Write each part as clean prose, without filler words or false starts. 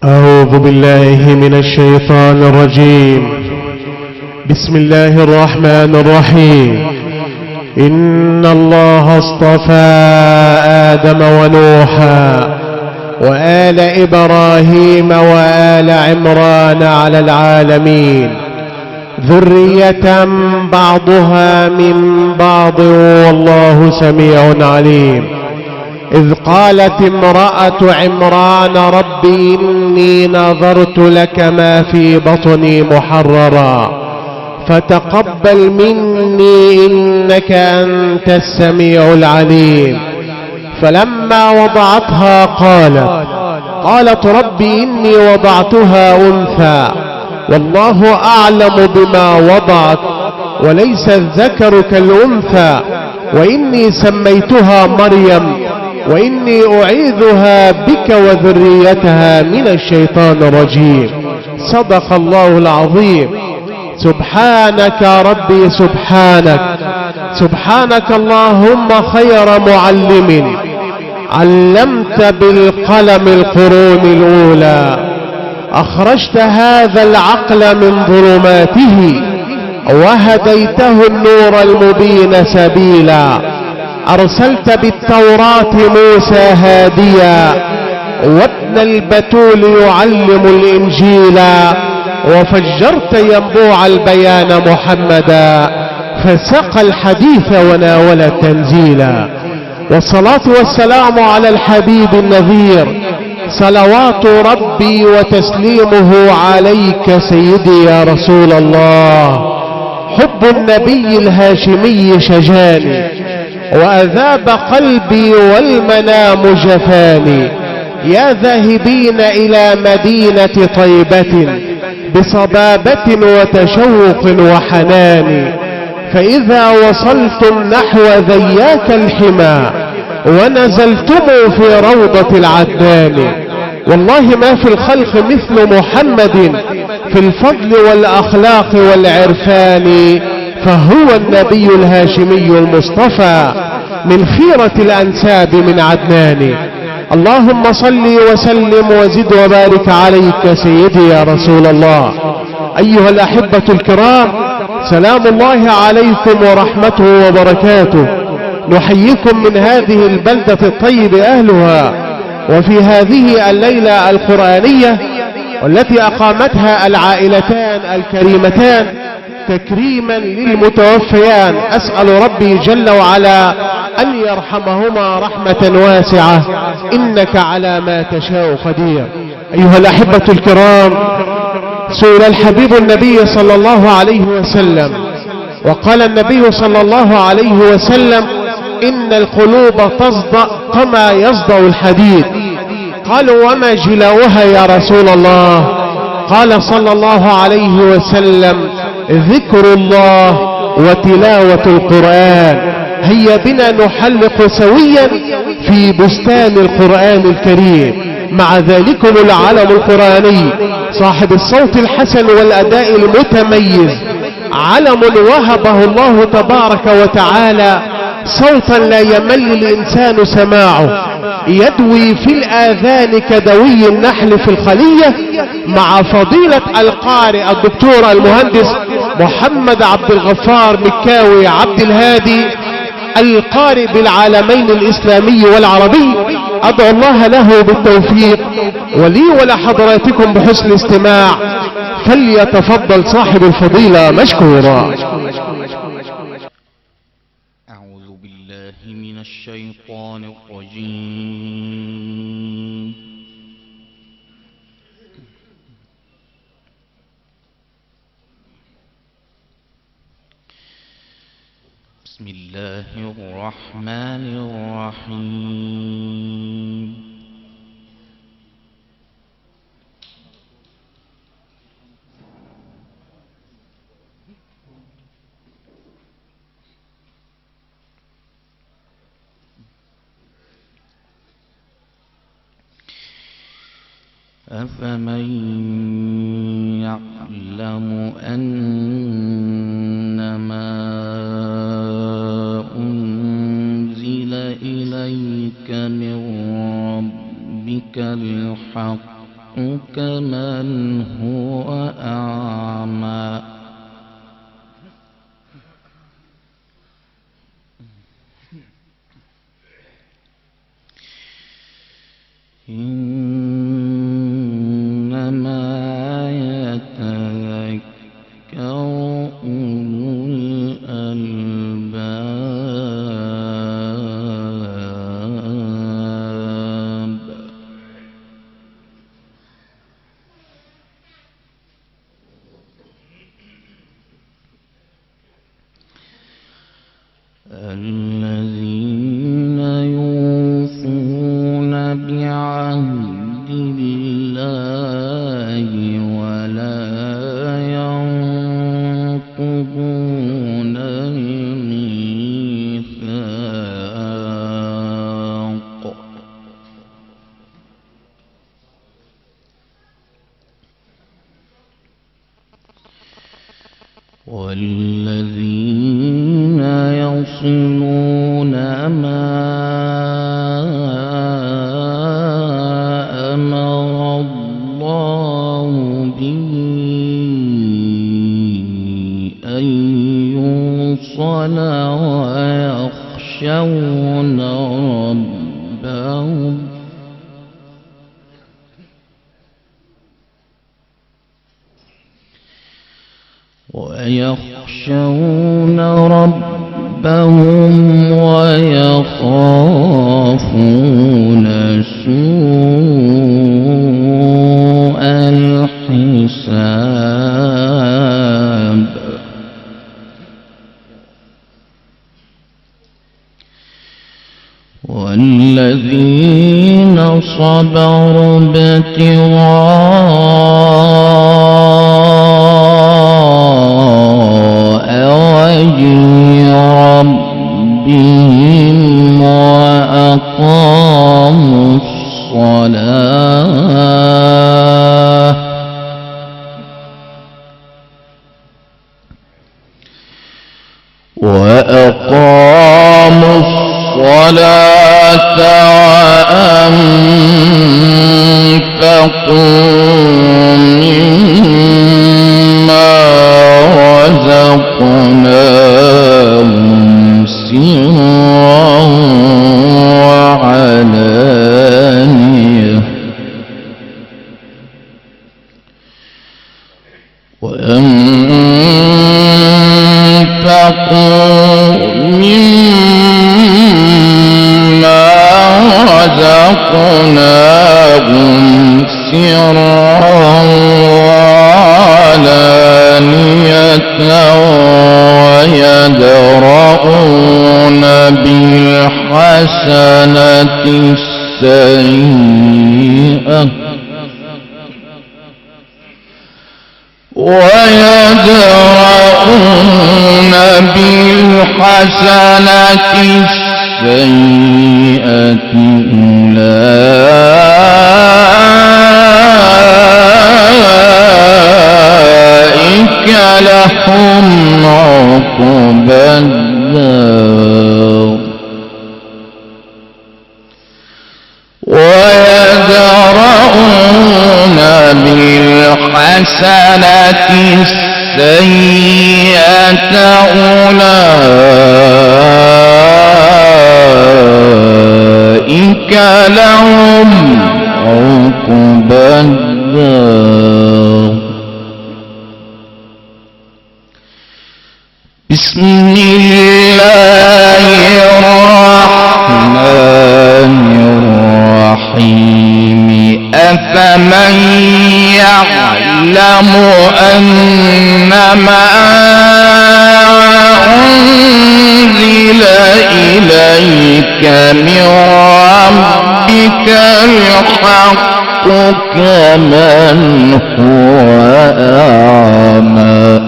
أعوذ بالله من الشيطان الرجيم. بسم الله الرحمن الرحيم. إن الله اصطفى آدم ونوحا وآل إبراهيم وآل عمران على العالمين ذرية بعضها من بعض والله سميع عليم. إذ قالت امرأة عمران رب إني نظرت لك ما في بطني محررا فتقبل مني إنك أنت السميع العليم. فلما وضعتها قالت رب إني وضعتها أنثى والله أعلم بما وضعت وليس الذكر كالأنثى وإني سميتها مريم وإني أعيذها بك وذريتها من الشيطان الرجيم. صدق الله العظيم. سبحانك ربي سبحانك اللهم خير معلم علمت بالقلم القرون الأولى أخرجت هذا العقل من ظلماته وهديته النور المبين سبيلا. أرسلت بالتوراة موسى هاديا وابن البتول يعلم الإنجيل وفجرت ينبوع البيان محمدا فسقى الحديث وناول التنزيلا. والصلاة والسلام على الحبيب النذير صلوات ربي وتسليمه عليك سيدي يا رسول الله. حب النبي الهاشمي شجاني وأذاب قلبي والمنام جفاني. يا ذاهبين إلى مدينة طيبة بصبابة وتشوق وحنان فإذا وصلتم نحو ذياك الحمى ونزلتم في روضة العدنان والله ما في الخلق مثل محمد في الفضل والأخلاق والعرفان فهو النبي الهاشمي المصطفى من خيرة الأنساب من عدنان. اللهم صل وسلم وزد وبارك عليك سيدي يا رسول الله. أيها الأحبة الكرام، سلام الله عليكم ورحمته وبركاته. نحييكم من هذه البلدة الطيب أهلها وفي هذه الليلة القرآنية والتي أقامتها العائلتان الكريمتان تكريما للمتوفيان. أسأل ربي جل وعلا أن يرحمهما رحمة واسعة إنك على ما تشاء قدير. أيها الأحبة الكرام، سئل الحبيب النبي صلى الله عليه وسلم وقال النبي صلى الله عليه وسلم إن القلوب تصدأ كما يصدأ الحديد. قالوا وما جلاؤها يا رسول الله؟ قال صلى الله عليه وسلم ذكر الله وتلاوة القرآن. هيا بنا نحلق سويا في بستان القرآن الكريم مع ذلكم العلم القرآني صاحب الصوت الحسن والأداء المتميز، علم وهبه الله تبارك وتعالى صوتا لا يمل الإنسان سماعه، يدوي في الآذان كدوي النحل في الخلية، مع فضيلة القارئ الدكتور المهندس محمد عبد الغفار مكاوي عبد الهادي القارئ بالعالمين الإسلامي والعربي. أدعو الله له بالتوفيق ولي ولحضراتكم بحسن استماع، فليتفضل صاحب الفضيلة مشكورا. أعوذ بالله من الشيطان الرجيم. بسم الله الرحمن الرحيم. أفمن يعلم أنما أنزل إليك من ربك الحق كمن هو أعمى إنما يتذكر أولو الألباب الذين يوفون بعهد الله ولا ينقضون الميثاق والذين يصلون ما أمر الله به أن يوصل ويخشون ربهم ويخافون سوء الحساب والذين صبروا ابتغاء وجه ربهم وأقاموا الصلاة وأنفقوا مما رزقناهم سرا وعلانية رزقناهم سرا وعلانية ويدرؤون بالحسنة السيئة أولئك لهم عقبى الدار ويدرؤون بالحسنة السيئة أولئك لهم عقبى الدار بسم الله الرحمن الرحيم أفمن يعلم أنما أنزل إليك من ربك الحق كمن هو أعمى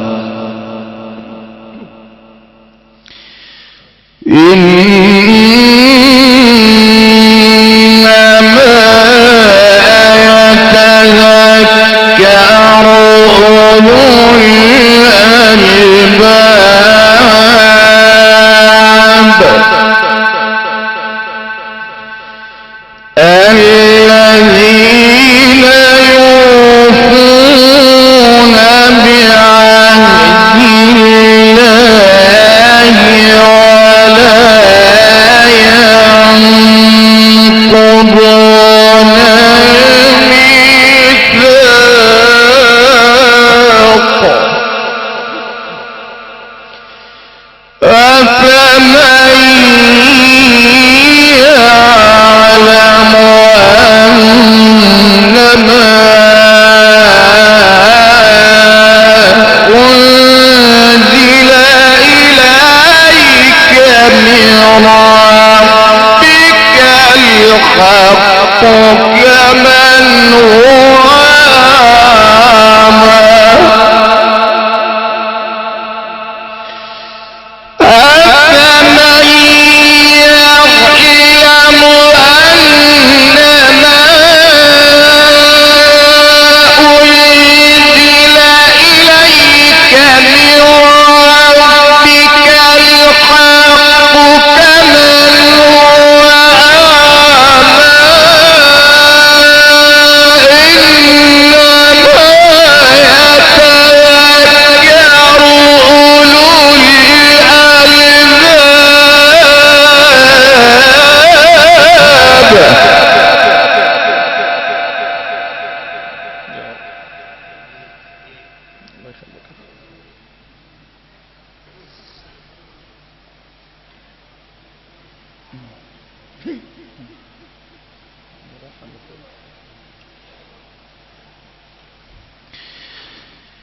إنما يتذكر أولو الألباب الذين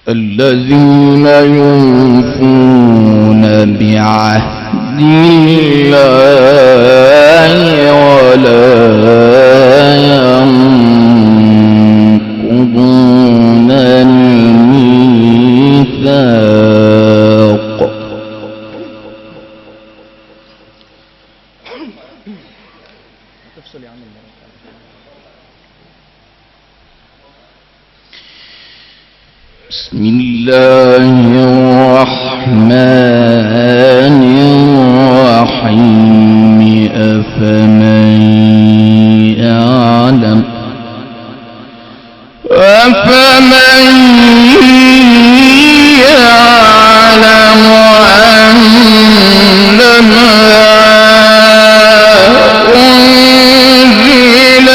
الذين يوفون بعهد الله ولا ينقضون الميثاق بسم الله الرحمن الرحيم أفمن يعلم أنما أنزل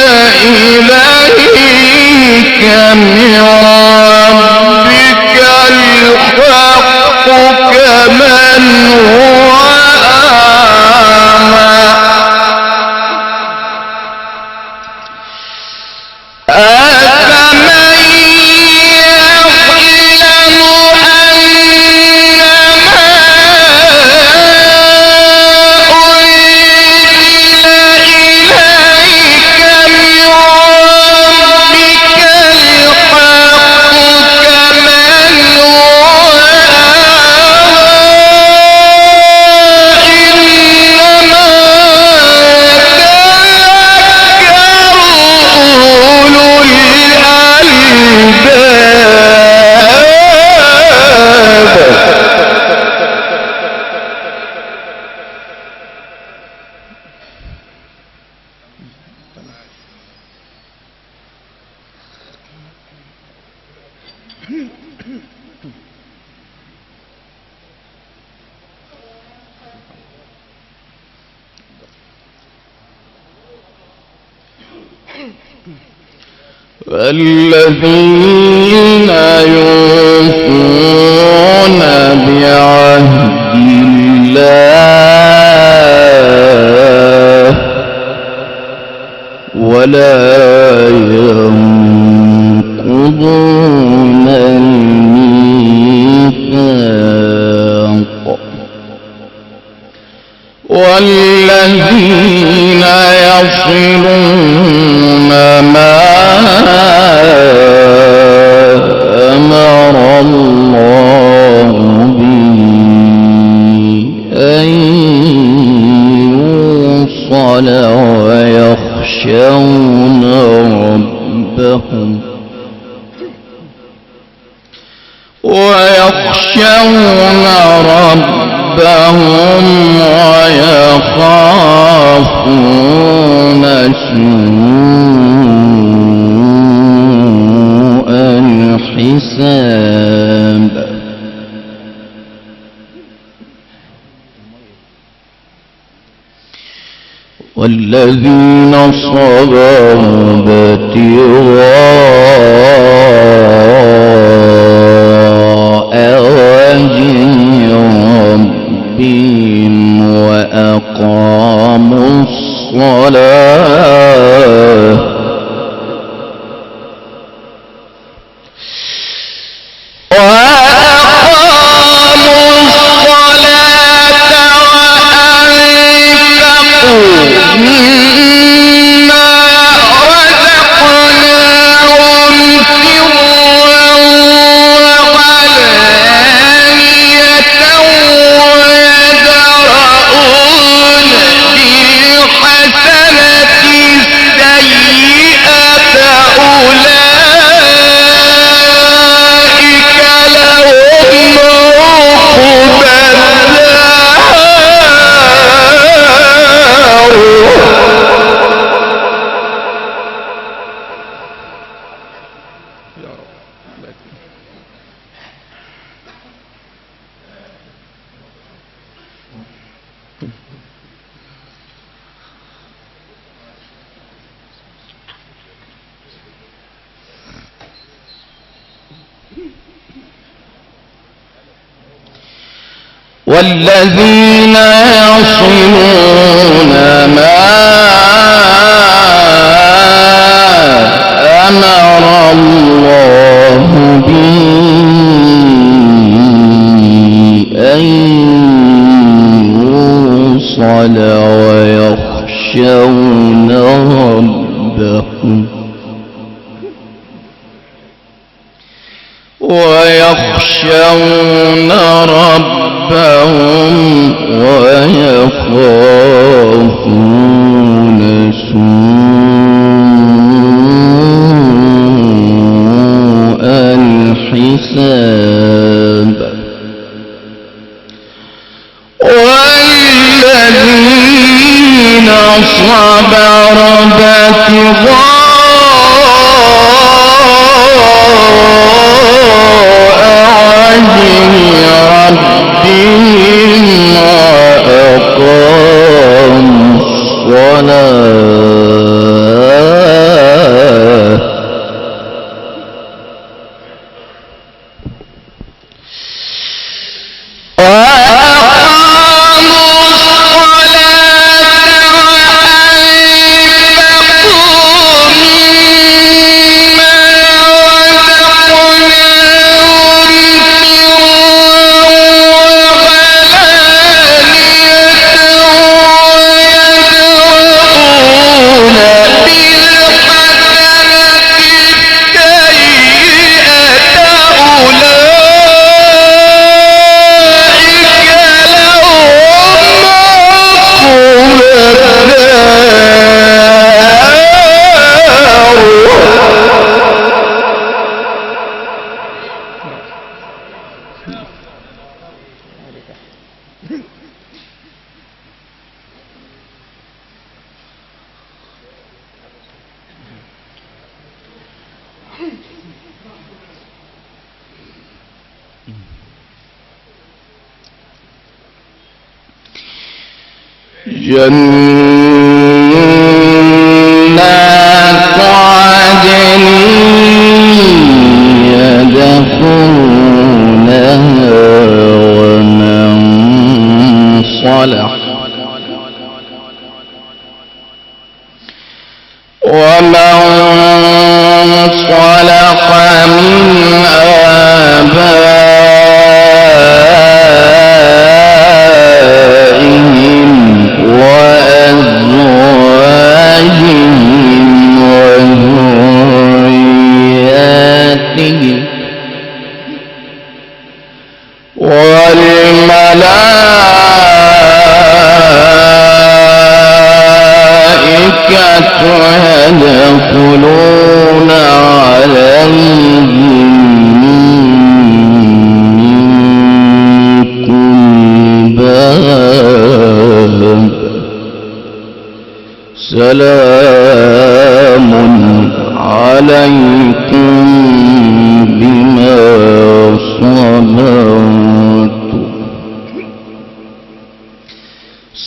إليك من ربك الحق كمن هو الذين يوفون بعهد الله ولا ينقضون الميثاق والذين يصلون ما أمر الله به أن يوصل ويخشون ربهم ويخافون سوء الحساب والذين والذين صبروا ابتغاء وجه ربهم وأقاموا الصلاة والذين يصلون ما أمر الله به أن يوصل ويخشون ربهم ويخافون سوء الحساب والذين صبروا ابتغاء ربهم وأقاموا الصلاة جنات عدن يدخلونها ومن صلح من آبائهم وأزواجهم وذرياتهم والملائكة يدخلون عليهم من كل باب سلام عليكم بما صبرتم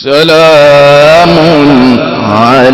سلام عليكم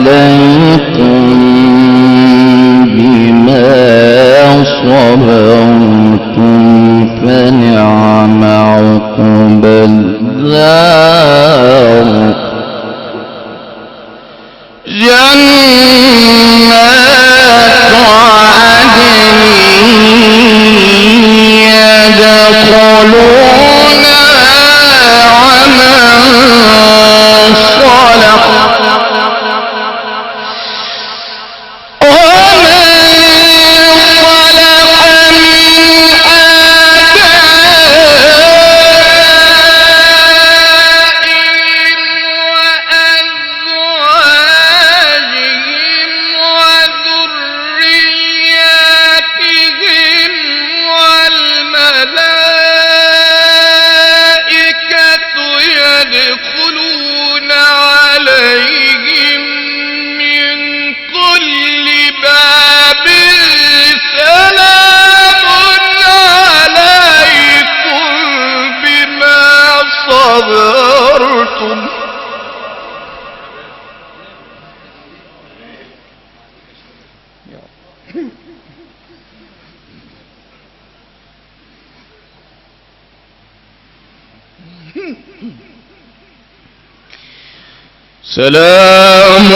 سلام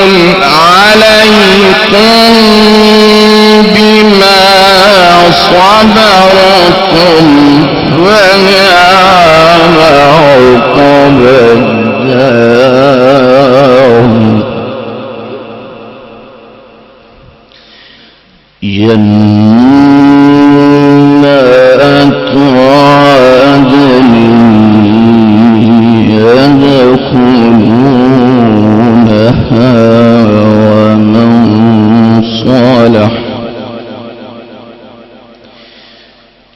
عليكم بما صبرتم ونعم عقب الدار جنات عدن يدخلونها ومن صلح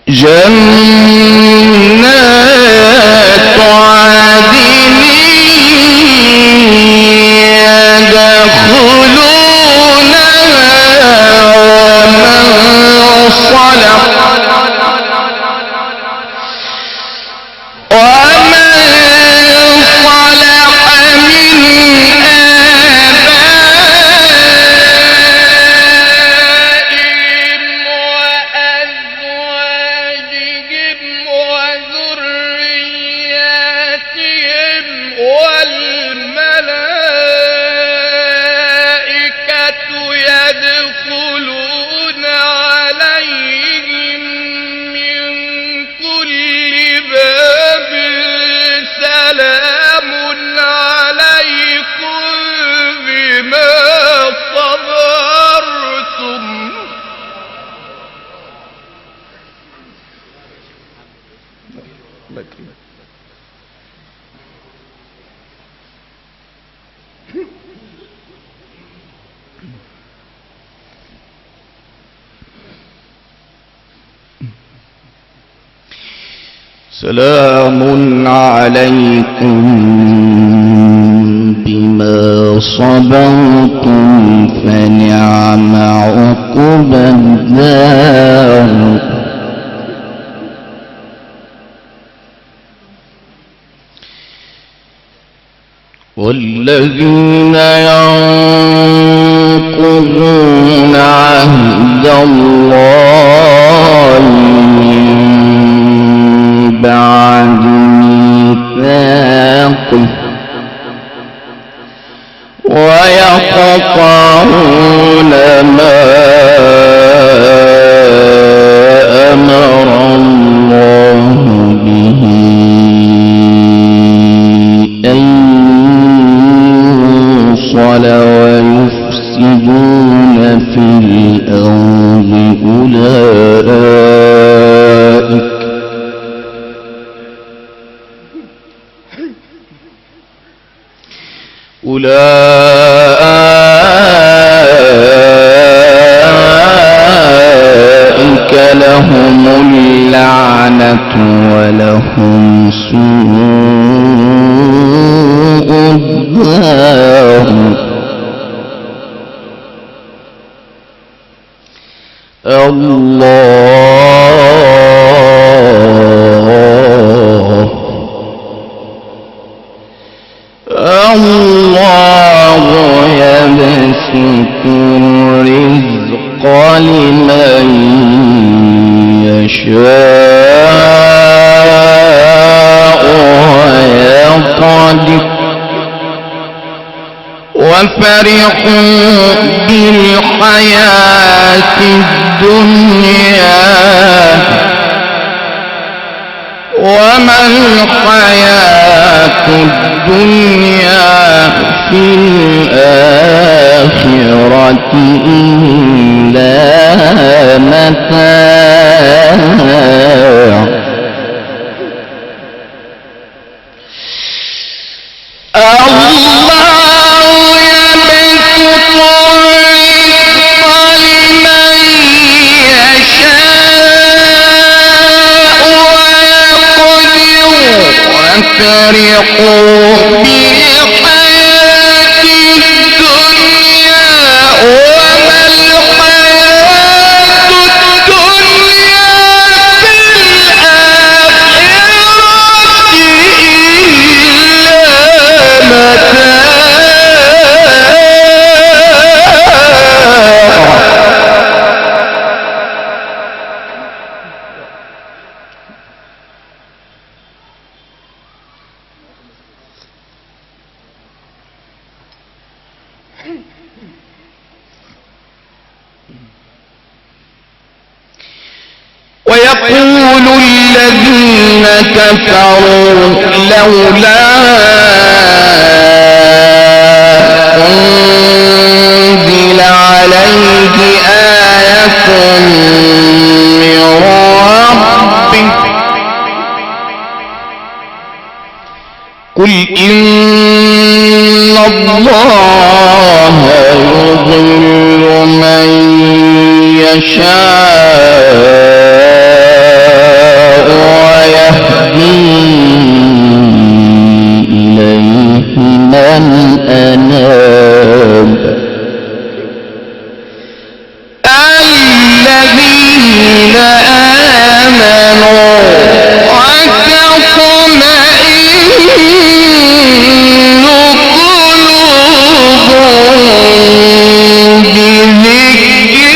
جنات عدن سلام عليكم بما صبرتم فنعم عقب الدار والذين ينقضون عهد الله بعد ميثاقه ويقطعون ما أمر الله به أن يوصل ويفسدون في الأرض أولئك لهم اللعنة ولهم سوء الدار الله يبسط الرزق لمن يشاء ويقدر وفرحوا بالله الحياة الدنيا وما الحياة الدنيا في الآخرة إلا متاع. فرحوا بالحياة الدنيا وما الحياة الدنيا في الآخرة إلا ويقول الذين كفروا لولا أنزل عليه آية من ربه قل إن الله يضل من يشاء ويهدي إليه من أناب. الذين آمنوا وتطمئن قلوبهم بذكر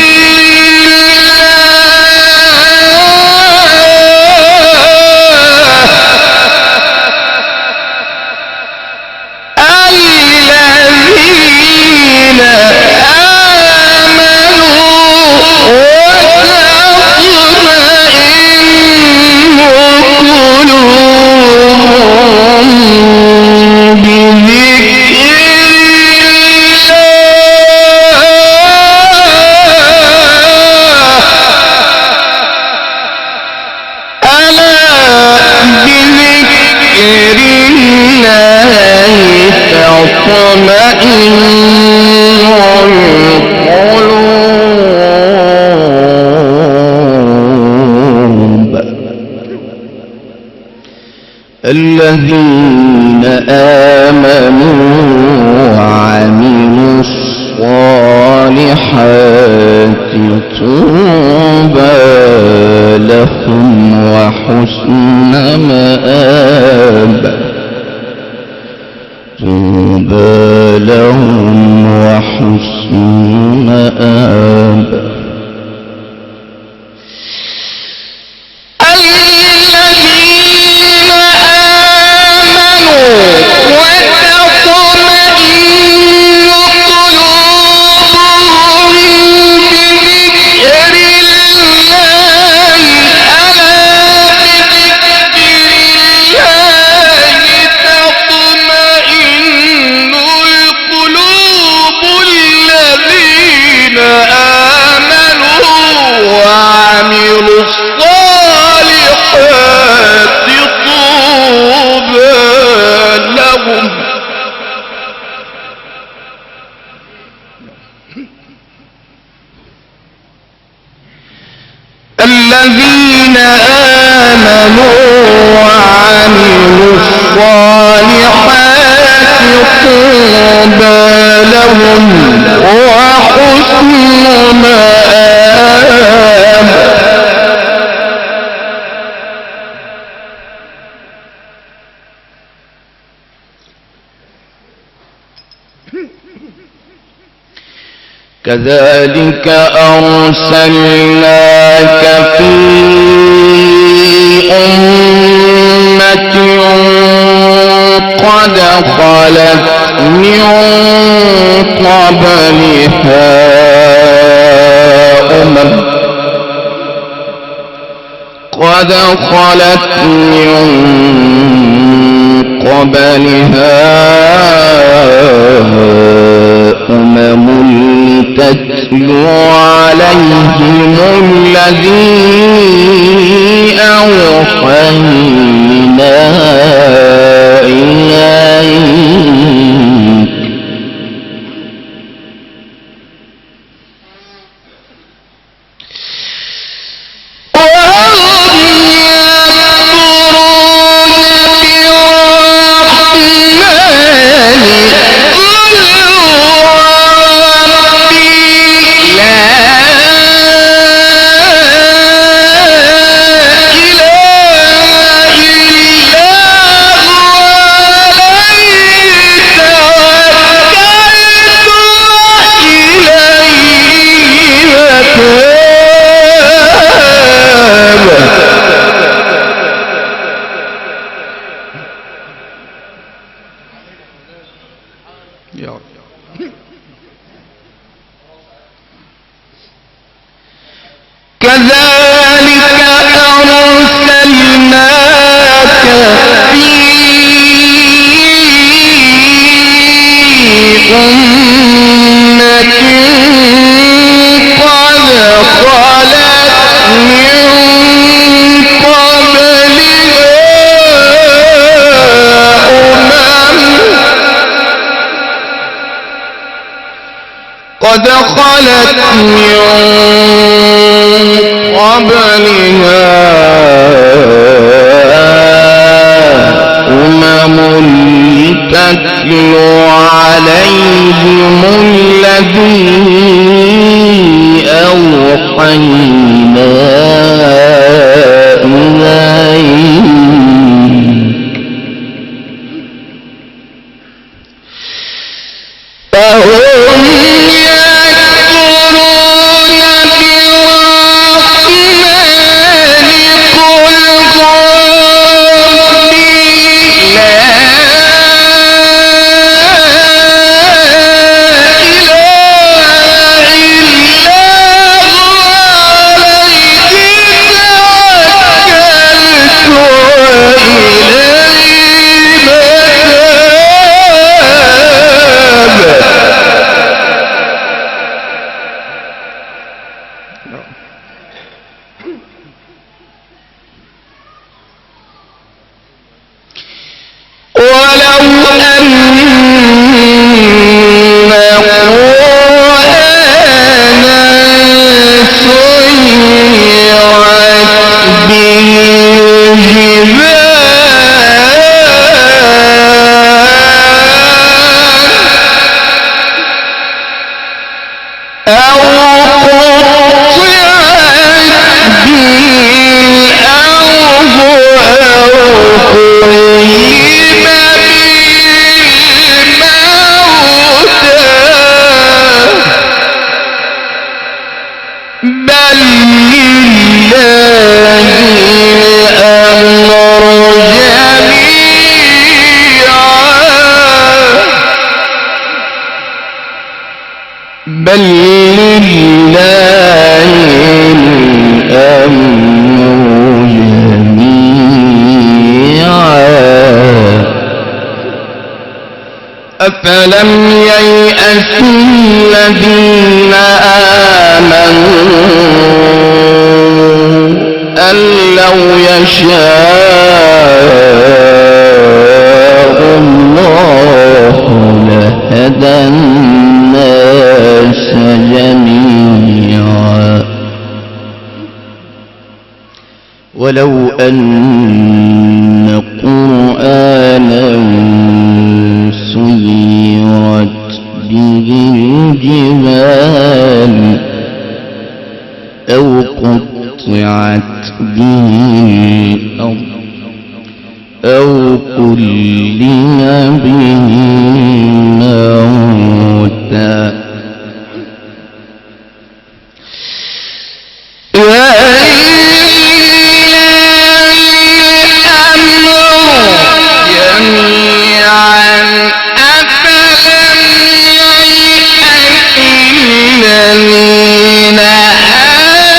الذين آمنوا وعملوا الصالحات طوبى لهم وحسن مآب. طوبى لهم وحسن مآب. الذين آمنوا وعملوا الصالحات طوبى لهم وحسن مآب. كذلك أرسلناك في أمة قد خلت من قبلها خلت من قبلها تتلو عليهم الذي أوحينا إليك كذلك أرسلناك في أمة قد خلت من قبلها أمم تتلو عليهم الذي أوحينا إليك فهم بل لله الأمر جميعا أفلم ييأس الذين آمنوا أن لو يشاء الله لهدى الناس جميعا ولو أن قرآنا سيرت به الجبال أو قطعت به الأرض أو كلم به الموتى الذين آمنوا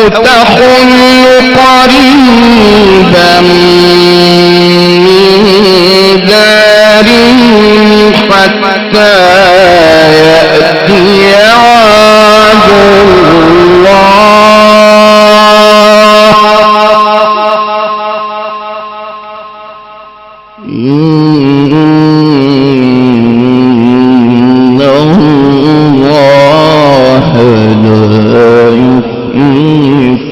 تحل قريبا من دارهم حتى يأتي وعد الله إن الله لا يخلف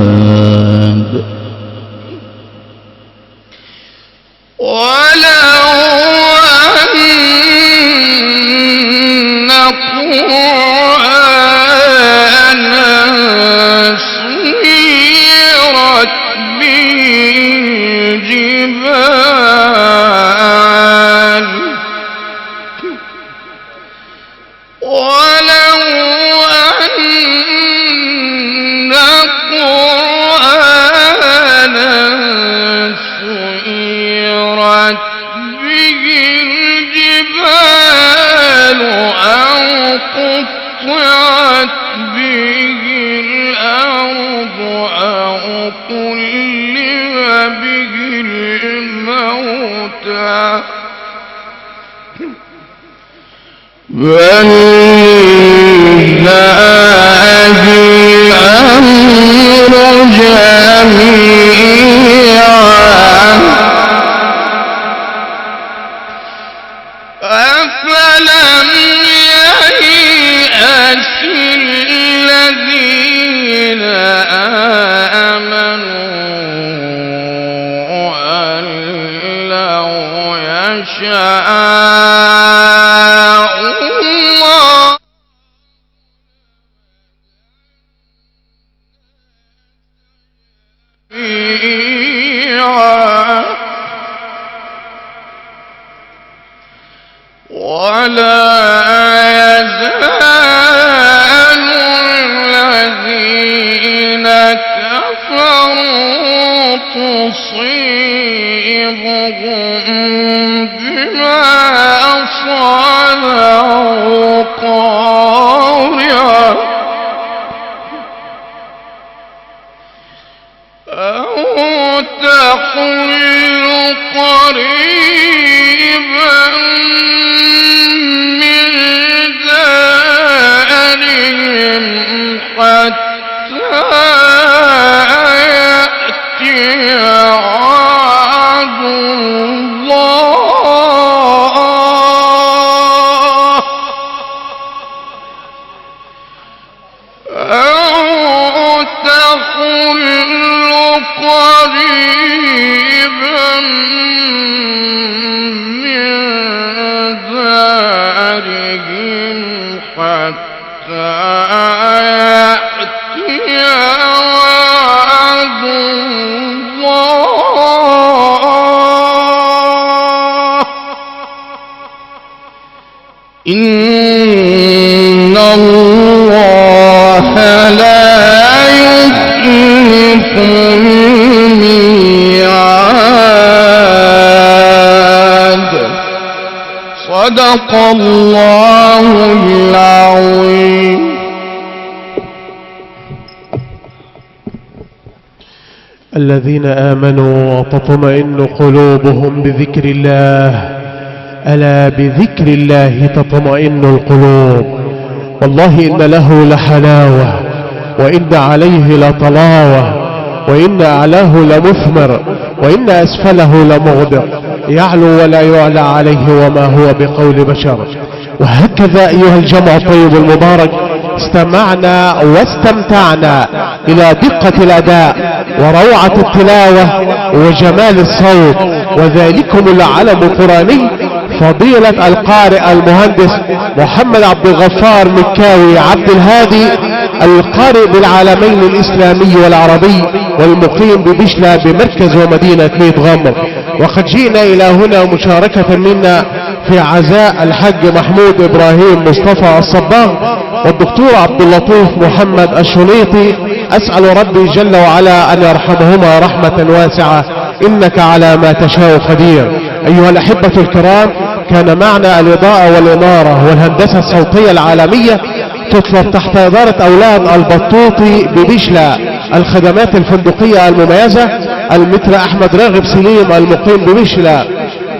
الميعاد ولو أن قرآنا سيرت به الجبال ولو أن قرآنا سيرت به الجبال أو قطعت به الأرض أو كلم به الموتى بل لله الأمر جميعا أفلم ييأس الذين آمنوا أن لو يشاء الله ولا يزال الذين كفروا تصيبهم بما صنعوا قارعة أو تحل قريبا من دارهم حتى ميعاد الله أو تحل قريبا من دارهم حتى يأتي وعد الله إن الله لا يخلف الميعاد صدق الله العظيم. الذين آمنوا وتطمئن قلوبهم بذكر الله، ألا بذكر الله تطمئن القلوب. والله إن له لحلاوة وإن عليه لطلاوة وإن أعلاه لمثمر وإن أسفله لمغدق، يعلو ولا يعلى عليه وما هو بقول بشر. وهكذا أيها الجمع الطيب المبارك استمعنا واستمتعنا إلى دقة الأداء وروعة التلاوة وجمال الصوت، وذلكم العلم القرآني فضيلة القارئ المهندس محمد عبد الغفار مكاوي عبد الهادي، القارئ بالعالمين الإسلامي والعربي والمقيم ببشلة بمركز ومدينة ميت غمر. وقد جئنا إلى هنا مشاركة منا في عزاء الحج محمود إبراهيم مصطفى الصباغ والدكتور عبد اللطيف محمد الشنيطي. أسأل ربي جل وعلا أن يرحمهما رحمة واسعة، إنك على ما تشاء قدير. أيها الأحبة الكرام، كان معنا الإضاءة والإنارة والهندسة الصوتية العالمية تطلب تحت إدارة أولاد البطوطي ببشلة. الخدمات الفندقية المميزة المتر أحمد راغب سليم المقيم ببشلة.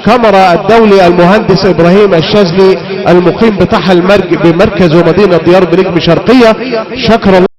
كاميرا الدولي المهندس إبراهيم الشاذلي المقيم بطحا المرج بمركز ومدينة ديار بنجم شرقية. شكرا.